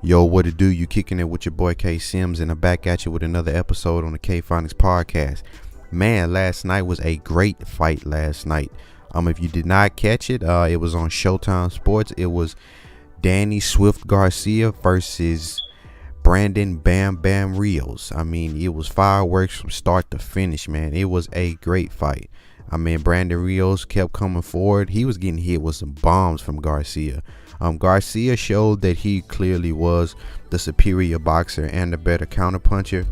Yo, what it do? You kicking it with your boy K Sims, and I'm back at you with another episode on the KPhonics podcast. Man, last night was a great fight last night. If you did not catch it, it was on Showtime Sports. It was Danny Swift Garcia versus Brandon Bam Bam Rios. It was fireworks from start to finish, man. It was a great fight. Brandon Rios kept coming forward. He was getting hit with some bombs from Garcia. Garcia showed that he clearly was the superior boxer and the better counterpuncher.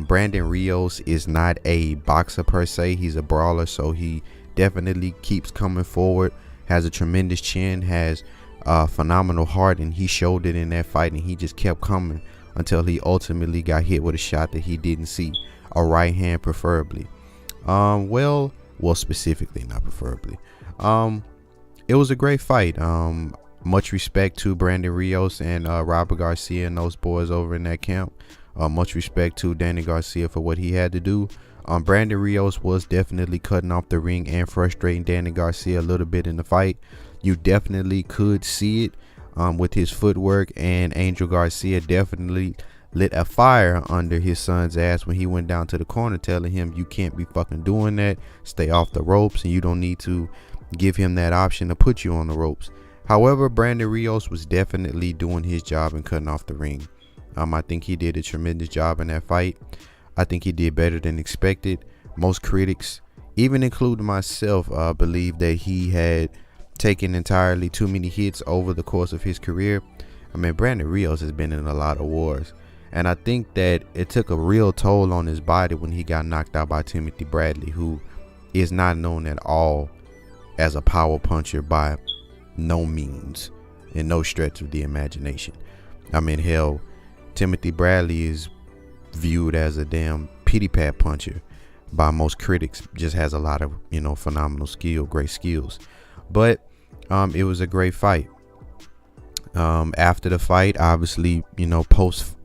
Brandon Rios is not a boxer per se. He's a brawler, so he definitely keeps coming forward, has a tremendous chin, has a phenomenal heart, and he showed it in that fight, and he just kept coming until he ultimately got hit with a shot that he didn't see, a right hand preferably. Well, specifically, not preferably. It was a great fight. Much respect to Brandon Rios and Robert Garcia and those boys over in that camp. Much respect to Danny Garcia for what he had to do. Brandon Rios was definitely cutting off the ring and frustrating Danny Garcia a little bit in the fight. You definitely could see it with his footwork, and Angel Garcia definitely lit a fire under his son's ass when he went down to the corner telling him, you can't be fucking doing that, stay off the ropes, and you don't need to give him that option to put you on the ropes. However, Brandon Rios was definitely doing his job and cutting off the ring. I think he did a tremendous job in that fight. I think he did better than expected. Most critics, even including myself, believe that he had taken entirely too many hits over the course of his career. Brandon Rios has been in a lot of wars, and I think that it took a real toll on his body when he got knocked out by Timothy Bradley, who is not known at all as a power puncher by no means, and no stretch of the imagination. Hell, Timothy Bradley is viewed as a damn pity pat puncher by most critics. Just has a lot of phenomenal skill, great skills. But it was a great fight. After the fight, obviously, post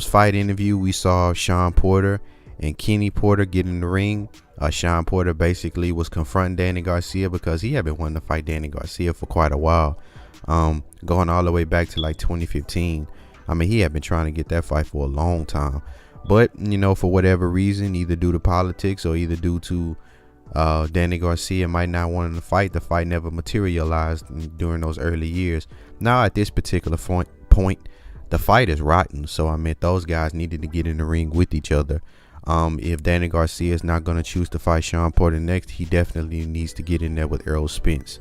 fight interview, we saw Sean Porter and Kenny Porter get in the ring. Sean Porter basically was confronting Danny Garcia because he had been wanting to fight Danny Garcia for quite a while, going all the way back to like 2015. He had been trying to get that fight for a long time, but for whatever reason, either due to politics or either due to Danny Garcia might not want to fight, the fight never materialized during those early years. Now at this particular point, the fight is rotten, so those guys needed to get in the ring with each other. If Danny Garcia is not going to choose to fight Sean Porter next, he definitely needs to get in there with Errol Spence.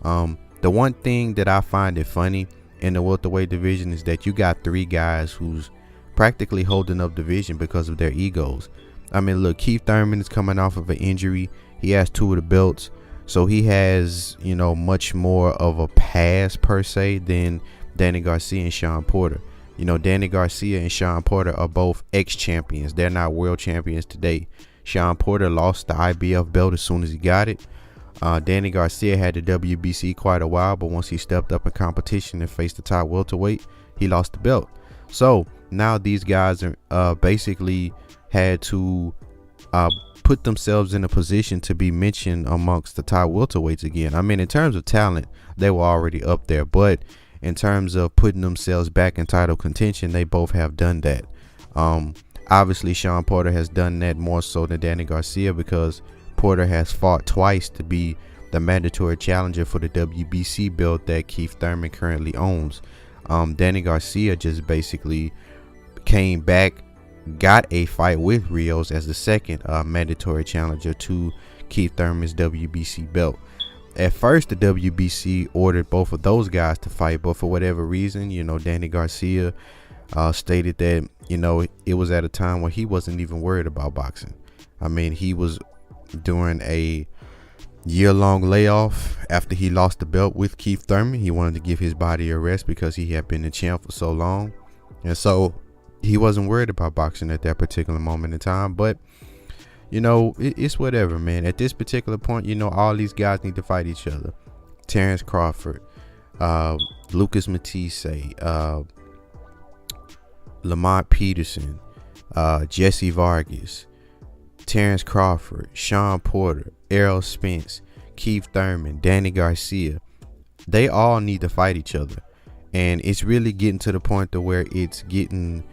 The one thing that I find it funny in the welterweight division is that you got three guys who's practically holding up division because of their egos. Look, Keith Thurman is coming off of an injury. He has two of the belts, so he has much more of a pass per se than Danny Garcia and Sean Porter. Danny Garcia and Sean Porter are both ex-champions. They're not world champions today. Sean Porter lost the IBF belt as soon as he got it. Danny Garcia had the WBC quite a while, but once he stepped up in competition and faced the top welterweight, he lost the belt. So now these guys are basically had to put themselves in a position to be mentioned amongst the top welterweights again. In terms of talent, they were already up there, but in terms of putting themselves back in title contention, they both have done that. Obviously, Sean Porter has done that more so than Danny Garcia because Porter has fought twice to be the mandatory challenger for the WBC belt that Keith Thurman currently owns. Danny Garcia just basically came back, got a fight with Rios as the second mandatory challenger to Keith Thurman's WBC belt. At first, the WBC ordered both of those guys to fight, but for whatever reason, Danny Garcia stated that, it was at a time where he wasn't even worried about boxing. He was during a year-long layoff after he lost the belt with Keith Thurman. He wanted to give his body a rest because he had been the champ for so long, and so he wasn't worried about boxing at that particular moment in time. But it's whatever, man. At this particular point, all these guys need to fight each other. Terrence Crawford, Lucas Matisse, Lamont Peterson, Jesse Vargas, Terrence Crawford, Sean Porter, Errol Spence, Keith Thurman, Danny Garcia. They all need to fight each other. And it's really getting to the point to where it's getting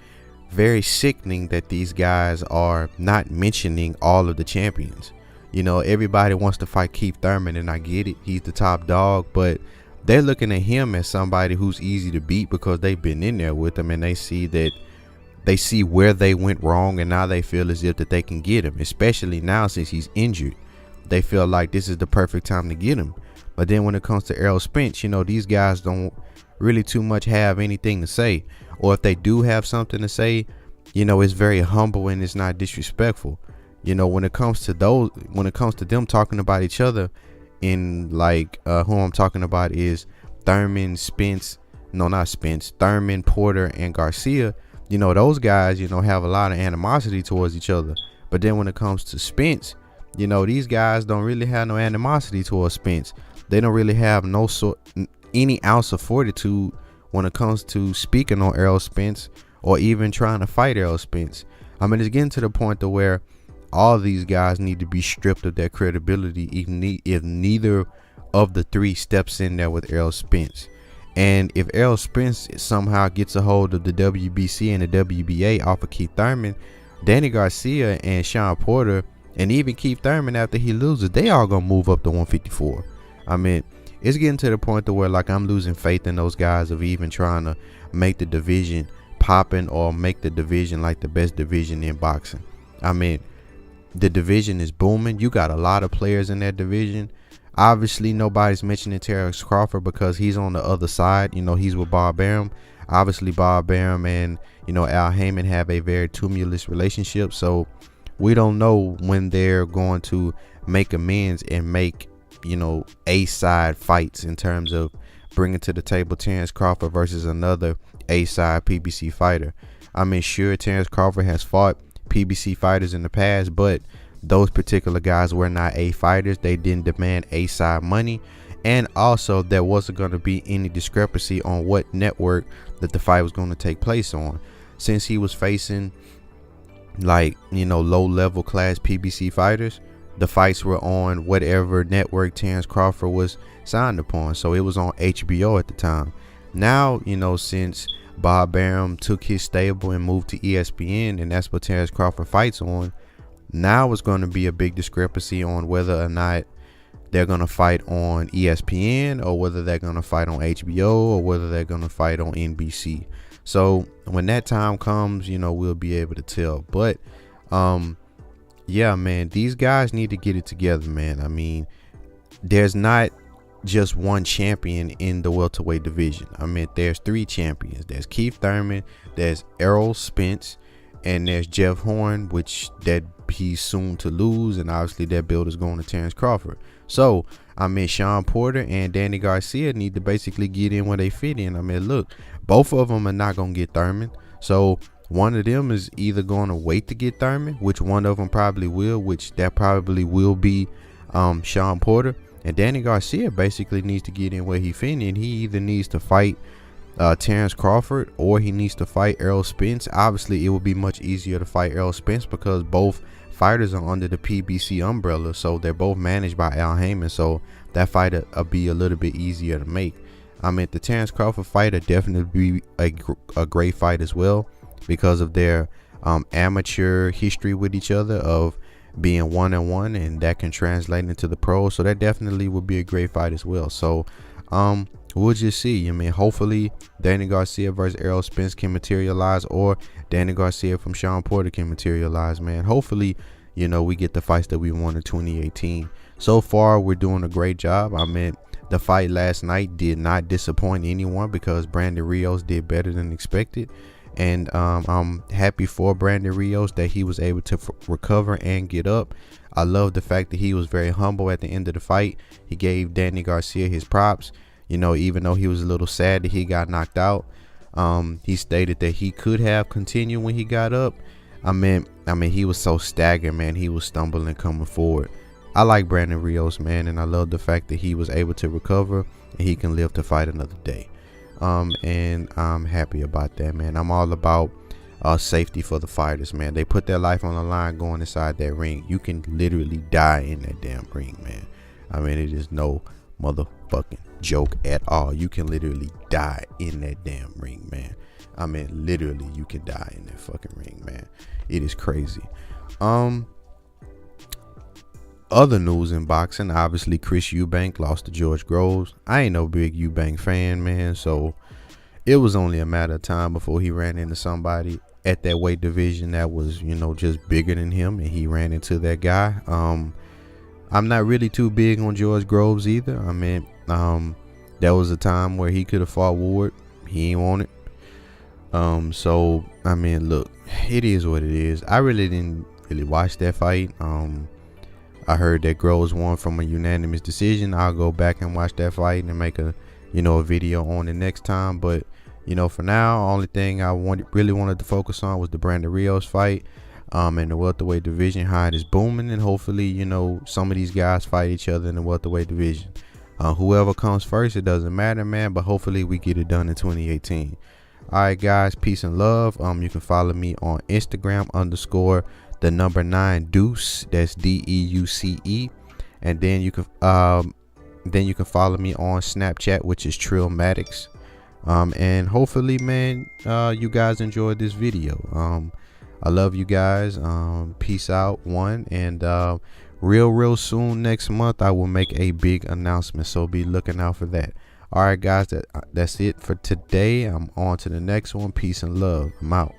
very sickening that these guys are not mentioning all of the champions. You know, everybody wants to fight Keith Thurman, and I get it, he's the top dog, but they're looking at him as somebody who's easy to beat because they've been in there with him, and they see where they went wrong, and now they feel as if that they can get him, especially now since he's injured. They feel like this is the perfect time to get him. But then when it comes to Errol Spence, you know, these guys don't really too much have anything to say, or if they do have something to say, you know, it's very humble and it's not disrespectful. You know, when it comes to them talking about each other, in like who I'm talking about is Thurman, Thurman, Porter, and Garcia. You know, those guys, you know, have a lot of animosity towards each other. But then when it comes to Spence, you know, these guys don't really have no animosity towards Spence. They don't really have any ounce of fortitude when it comes to speaking on Errol Spence or even trying to fight Errol Spence. I mean, it's getting to the point to where all these guys need to be stripped of their credibility if neither of the three steps in there with Errol Spence. And if Errol Spence somehow gets a hold of the WBC and the WBA off of Keith Thurman, Danny Garcia and Sean Porter, and even Keith Thurman after he loses, they all gonna move up to 154. I mean, it's getting to the point to where like I'm losing faith in those guys of even trying to make the division popping or make the division like the best division in boxing. I mean, the division is booming. You got a lot of players in that division. Obviously, nobody's mentioning Terrence Crawford because he's on the other side. You know, he's with Bob Arum. Obviously, Bob Arum and, you know, Al Heyman have a very tumultuous relationship. So we don't know when they're going to make amends and make, you know, A-side fights in terms of bringing to the table Terrence Crawford versus another A-side PBC fighter. I mean, sure, Terrence Crawford has fought PBC fighters in the past, but those particular guys were not A fighters. They didn't demand A side money, and also there wasn't going to be any discrepancy on what network that the fight was going to take place on, since he was facing, like, you know, low level class PBC fighters. The fights were on whatever network Terrence Crawford was signed upon, so it was on HBO at the time. Now, you know, since Bob Arum took his stable and moved to ESPN, and that's what Terrence Crawford fights on, now it's going to be a big discrepancy on whether or not they're going to fight on ESPN or whether they're going to fight on HBO or whether they're going to fight on NBC. So when that time comes, you know, we'll be able to tell. But yeah, man, these guys need to get it together, man. I mean, there's not just one champion in the welterweight division. I mean, there's three champions. There's Keith Thurman, there's Errol Spence, and there's Jeff Horn, which that he's soon to lose, and obviously that build is going to Terrence Crawford. So I mean, Sean Porter and Danny Garcia need to basically get in where they fit in. I mean, look, both of them are not going to get Thurman, so one of them is either going to wait to get Thurman, which one of them probably will, which that probably will be Sean Porter. And Danny Garcia basically needs to get in where he fit in. He either needs to fight Terrence Crawford or he needs to fight Errol Spence. Obviously, it would be much easier to fight Errol Spence because both fighters are under the PBC umbrella, so they're both managed by Al Heyman, so that fight will be a little bit easier to make. I mean, the Terrence Crawford fight will definitely be a great fight as well because of their amateur history with each other of being 1-1, and that can translate into the pros, so that definitely would be a great fight as well. So we'll just see. I mean, hopefully Danny Garcia versus Errol Spence can materialize, or Danny Garcia from Sean Porter can materialize, man. Hopefully, you know, we get the fights that we want in 2018. So far, we're doing a great job. I mean, the fight last night did not disappoint anyone because Brandon Rios did better than expected. And I'm happy for Brandon Rios that he was able to recover and get up. I love the fact that he was very humble at the end of the fight. He gave Danny Garcia his props. You know, even though he was a little sad that he got knocked out, he stated that he could have continued when he got up. I mean, he was so staggered, man. He was stumbling coming forward. I like Brandon Rios, man, and I love the fact that he was able to recover and he can live to fight another day. And I'm happy about that, man. I'm all about safety for the fighters, man. They put their life on the line going inside that ring. You can literally die in that damn ring, man. I mean, it is no motherfucking joke at all. You can literally die in that damn ring, man. I mean, literally, you can die in that fucking ring, man. It is crazy. Other news in boxing, obviously Chris Eubank lost to George Groves. I ain't no big Eubank fan, man, so it was only a matter of time before he ran into somebody at that weight division that was, just bigger than him, and he ran into that guy. I'm not really too big on George Groves either. I mean, there was a time where he could have fought Ward. He ain't want it. So I mean, look, it is what it is. I really didn't watch that fight. I heard that Groves won from a unanimous decision. I'll go back and watch that fight and make a video on it next time. But for now, only thing I really wanted to focus on was the Brandon Rios fight. And the welterweight division, how it is booming, and hopefully some of these guys fight each other in the welterweight division. Whoever comes first, it doesn't matter, man. But hopefully we get it done in 2018. All right, guys, peace and love. You can follow me on Instagram _9 Deuce. That's DEUCE. And then you can follow me on Snapchat, which is Trillmatics. And hopefully, man, you guys enjoyed this video. I love you guys. Peace out, one. And real soon next month, I will make a big announcement, so be looking out for that. All right, guys, that's it for today. I'm on to the next one. Peace and love. I'm out.